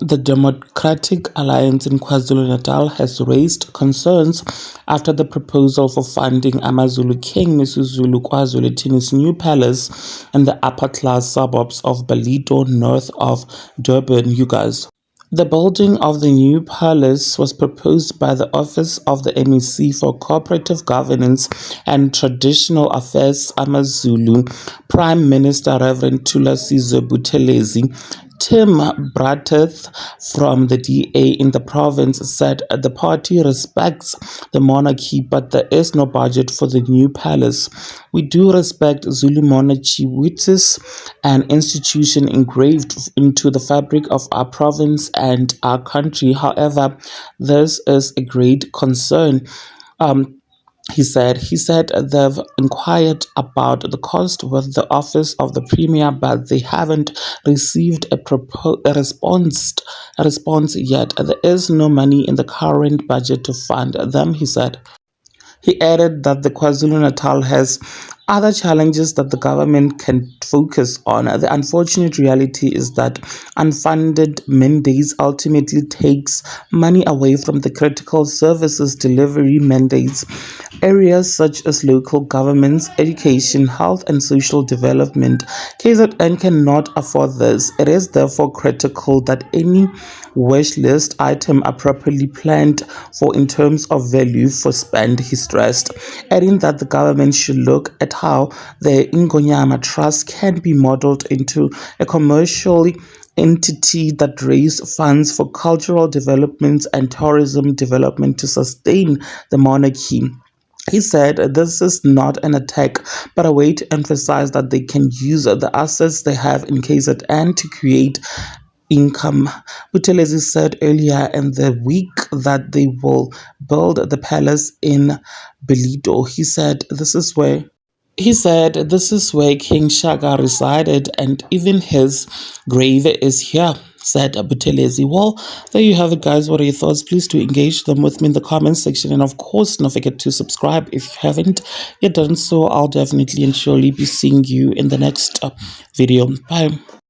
The Democratic Alliance in KwaZulu-Natal has raised concerns after the proposal for funding AmaZulu King Misuzulu KwaZulu-Natal's new palace in the upper-class suburbs of Ballito, north of Durban, Ugas. The building of the new palace was proposed by the Office of the MEC for Cooperative Governance and Traditional Affairs AmaZulu Prime Minister Reverend Thulasizwe Buthelezi. Tim Bratteth from the DA in the province said the party respects the monarchy, but there is no budget for the new palace. We do respect Zulu monarchy, which is an institution engraved into the fabric of our province and our country. However, this is a great concern. Um, he said they've inquired about the cost with the office of the premier, but they haven't received a response yet. There is no money in the current budget to fund them, he said. He added that the KwaZulu-Natal has other challenges that the government can focus on. The unfortunate reality is that unfunded mandates ultimately takes money away from the critical services delivery mandates. Areas such as local governments, education, health and social development. KZN cannot afford this. It is therefore critical that any wish list item are properly planned for in terms of value for spend, he stressed, adding that the government should look at how the Ingonyama Trust can be modeled into a commercial entity that raises funds for cultural development and tourism development to sustain the monarchy. He said this is not an attack, but a way to emphasize that they can use the assets they have in KZN to create income. Buthelezi said earlier in the week that they will build the palace in Ballito. He said this is where King Shaka resided and even his grave is here, said Buthelezi. Well, there you have it, guys. What are your thoughts? Please do engage them with me in the comments section, and of course don't forget to subscribe if you haven't yet done so. I'll definitely and surely be seeing you in the next video. Bye.